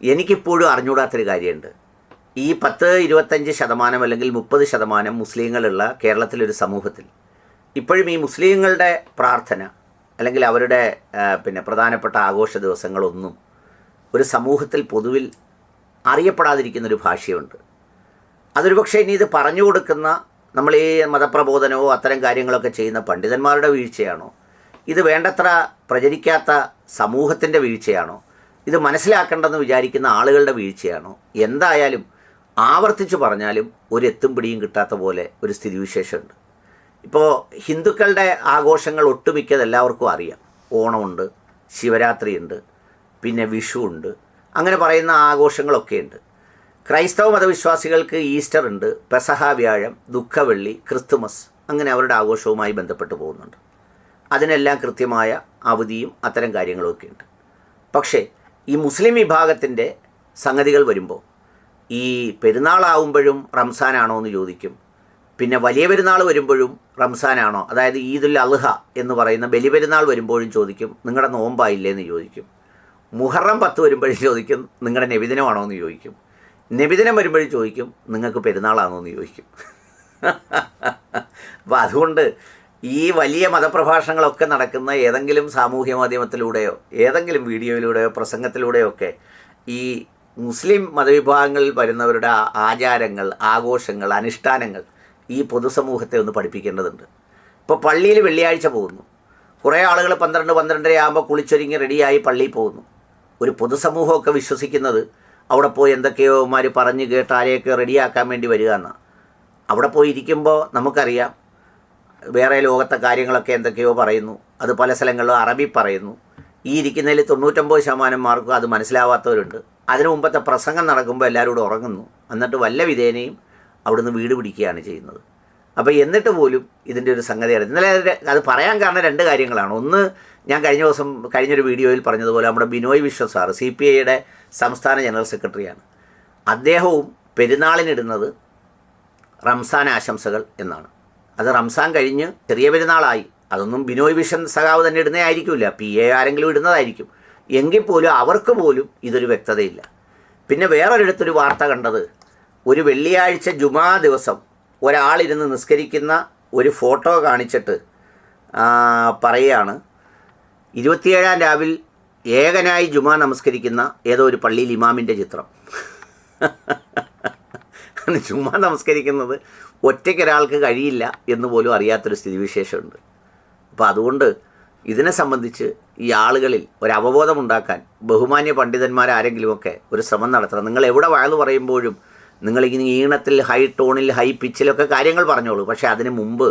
എനിക്കിപ്പോഴും അറിഞ്ഞുകൂടാത്തൊരു കാര്യമുണ്ട്. ഈ 10-25% അല്ലെങ്കിൽ 30% മുസ്ലിങ്ങളുള്ള കേരളത്തിലൊരു സമൂഹത്തിൽ ഇപ്പോഴും ഈ മുസ്ലിങ്ങളുടെ പ്രാർത്ഥന അല്ലെങ്കിൽ അവരുടെ പ്രധാനപ്പെട്ട ആഘോഷ ദിവസങ്ങളൊന്നും ഒരു സമൂഹത്തിൽ പൊതുവിൽ അറിയപ്പെടാതിരിക്കുന്നൊരു ഭാഷയുണ്ട്. അതൊരു പക്ഷേ ഇനി ഇത് പറഞ്ഞു കൊടുക്കുന്ന നമ്മൾ ഈ മതപ്രബോധനമോ അത്തരം കാര്യങ്ങളൊക്കെ ചെയ്യുന്ന പണ്ഡിതന്മാരുടെ വീഴ്ചയാണോ, ഇത് വേണ്ടത്ര പ്രചരിക്കാത്ത സമൂഹത്തിൻ്റെ വീഴ്ചയാണോ, ഇത് മനസ്സിലാക്കേണ്ടെന്ന് വിചാരിക്കുന്ന ആളുകളുടെ വീഴ്ചയാണോ, എന്തായാലും ആവർത്തിച്ച് പറഞ്ഞാലും ഒരു എത്തും പിടിയും കിട്ടാത്ത പോലെ ഒരു സ്ഥിതിവിശേഷമുണ്ട്. ഇപ്പോൾ ഹിന്ദുക്കളുടെ ആഘോഷങ്ങൾ ഒട്ടുമിക്കത് എല്ലാവർക്കും അറിയാം. ഓണമുണ്ട്, ശിവരാത്രിയുണ്ട്, പിന്നെ വിഷു ഉണ്ട്, അങ്ങനെ പറയുന്ന ആഘോഷങ്ങളൊക്കെ ഉണ്ട്. ക്രൈസ്തവ മതവിശ്വാസികൾക്ക് ഈസ്റ്റർ ഉണ്ട്, പെസഹ വ്യാഴം, ദുഃഖവെള്ളി, ക്രിസ്തുമസ്, അങ്ങനെ അവരുടെ ആഘോഷവുമായി ബന്ധപ്പെട്ട് പോകുന്നുണ്ട്. അതിനെല്ലാം കൃത്യമായ അവധിയും അത്തരം കാര്യങ്ങളുമൊക്കെ ഉണ്ട്. പക്ഷേ ഈ മുസ്ലിം വിഭാഗത്തിൻ്റെ സംഗതികൾ വരുമ്പോൾ ഈ പെരുന്നാളാവുമ്പോഴും റംസാനാണോ എന്ന് ചോദിക്കും. പിന്നെ വലിയ പെരുന്നാൾ വരുമ്പോഴും റംസാനാണോ, അതായത് ഈദുൽ അദ്ഹ എന്ന് പറയുന്ന ബലിപെരുന്നാൾ വരുമ്പോഴും ചോദിക്കും നിങ്ങളുടെ നോമ്പായില്ലേ എന്ന് ചോദിക്കും. മുഹറം 10 വരുമ്പോഴും ചോദിക്കും നിങ്ങളുടെ നബിദിനമാണോ എന്ന് ചോദിക്കും. നബിദിനം വരുമ്പോഴും ചോദിക്കും നിങ്ങൾക്ക് പെരുന്നാളാണോ എന്ന് ചോദിക്കും. അപ്പോൾ അതുകൊണ്ട് ഈ വലിയ മതപ്രഭാഷണങ്ങളൊക്കെ നടക്കുന്ന ഏതെങ്കിലും സാമൂഹ്യ മാധ്യമത്തിലൂടെയോ ഏതെങ്കിലും വീഡിയോയിലൂടെയോ പ്രസംഗത്തിലൂടെയോ ഒക്കെ ഈ മുസ്ലിം മതവിഭാഗങ്ങളിൽ വരുന്നവരുടെ ആചാരങ്ങൾ, ആഘോഷങ്ങൾ, അനുഷ്ഠാനങ്ങൾ ഈ പൊതുസമൂഹത്തെ ഒന്ന് പഠിപ്പിക്കേണ്ടതുണ്ട്. ഇപ്പോൾ പള്ളിയിൽ വെള്ളിയാഴ്ച പോകുന്നു, കുറേ ആളുകൾ 12-12:30 ആകുമ്പോൾ കുളിച്ചൊരുങ്ങി റെഡിയായി പള്ളിയിൽ പോകുന്നു. ഒരു പൊതുസമൂഹമൊക്കെ വിശ്വസിക്കുന്നത് അവിടെ പോയി എന്തൊക്കെയോ മാർ പറഞ്ഞ് കേട്ട് ആരെയൊക്കെ റെഡിയാക്കാൻ വേണ്ടി വരിക എന്നാണ്. അവിടെ പോയി ഇരിക്കുമ്പോൾ നമുക്കറിയാം വേറെ ലോകത്തെ കാര്യങ്ങളൊക്കെ എന്തൊക്കെയോ പറയുന്നു. അത് പല സ്ഥലങ്ങളിലും അറബി പറയുന്നു. ഈ ഇരിക്കുന്നതിൽ 99% മാർക്കും അത് മനസ്സിലാവാത്തവരുണ്ട്. അതിനു മുമ്പത്തെ പ്രസംഗം നടക്കുമ്പോൾ എല്ലാവരും കൂടെ ഉറങ്ങുന്നു. എന്നിട്ട് വല്ല വിധേനയും അവിടുന്ന് വീട് പിടിക്കുകയാണ് ചെയ്യുന്നത്. അപ്പോൾ എന്നിട്ട് പോലും ഇതിൻ്റെ ഒരു സംഗതിയാണ്. ഇന്നലെ അത് പറയാൻ കാരണം 2 കാര്യങ്ങളാണ്. ഒന്ന്, ഞാൻ കഴിഞ്ഞൊരു വീഡിയോയിൽ പറഞ്ഞതുപോലെ നമ്മുടെ ബിനോയ് വിശ്വം സാർ CPIയുടെ സംസ്ഥാന ജനറൽ സെക്രട്ടറിയാണ്. അദ്ദേഹവും പെരുന്നാളിനിടുന്നത് റംസാൻ ആശംസകൾ എന്നാണ്. അത് റംസാൻ കഴിഞ്ഞ് ചെറിയ പെരുന്നാളായി. അതൊന്നും ബിനോയ് വിശ്വം സഖാവ് തന്നെ ഇടുന്നേ ആയിരിക്കില്ല, PA ആരെങ്കിലും ഇടുന്നതായിരിക്കും. എങ്കിൽ പോലും അവർക്ക് പോലും ഇതൊരു വ്യക്തതയില്ല. പിന്നെ വേറൊരിടത്തൊരു വാർത്ത കണ്ടത്, ഒരു വെള്ളിയാഴ്ച ജുമാ ദിവസം ഒരാളിരുന്ന് നിസ്കരിക്കുന്ന ഒരു ഫോട്ടോ കാണിച്ചിട്ട് പറയുകയാണ് 27-ാം രാവിൽ ഏകനായി ജുമാ നമസ്കരിക്കുന്ന ഏതോ ഒരു പള്ളിയിൽ ഇമാമിൻ്റെ ചിത്രം. ജുമാ നമസ്കരിക്കുന്നത് ഒറ്റയ്ക്കൊരാൾക്ക് കഴിയില്ല എന്ന് പോലും അറിയാത്തൊരു സ്ഥിതിവിശേഷമുണ്ട്. അപ്പോൾ അതുകൊണ്ട് ഇതിനെ സംബന്ധിച്ച് ഈ ആളുകളിൽ ഒരു അവബോധമുണ്ടാക്കാൻ ബഹുമാന്യ പണ്ഡിതന്മാരാരെങ്കിലുമൊക്കെ ഒരു ശ്രമം നടത്തണം. നിങ്ങൾ എവിടെ വഴന്നു പറയുമ്പോഴും നിങ്ങളിങ്ങനെ ഈണത്തിൽ, ഹൈ ടോണിൽ, ഹൈ പിച്ചിലൊക്കെ കാര്യങ്ങൾ പറഞ്ഞോളൂ. പക്ഷേ അതിന് മുമ്പ്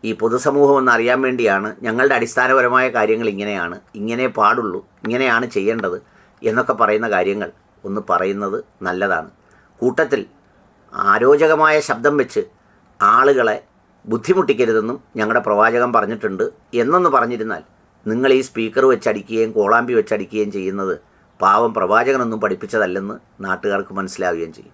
ഈ പൊതുസമൂഹം ഒന്ന് അറിയാൻ വേണ്ടിയാണ് ഞങ്ങളുടെ അടിസ്ഥാനപരമായ കാര്യങ്ങൾ ഇങ്ങനെയാണ്, ഇങ്ങനെ പാടുള്ളൂ, ഇങ്ങനെയാണ് ചെയ്യേണ്ടത് എന്നൊക്കെ പറയുന്ന കാര്യങ്ങൾ ഒന്ന് പറയുന്നത് നല്ലതാണ്. കൂട്ടത്തിൽ അരോചകമായ ശബ്ദം വെച്ച് ആളുകളെ ബുദ്ധിമുട്ടിക്കരുതെന്നും ഞങ്ങളുടെ പ്രവാചകൻ പറഞ്ഞിട്ടുണ്ട് എന്നൊന്ന് പറഞ്ഞിരുന്നാൽ നിങ്ങൾ ഈ സ്പീക്കർ വെച്ചടിക്കുകയും കോളാമ്പി വെച്ചടിക്കുകയും ചെയ്യുന്നത് പാവം പ്രവാചകനൊന്നും പഠിപ്പിച്ചതല്ലെന്ന് നാട്ടുകാർക്ക് മനസ്സിലാവുകയും ചെയ്യും.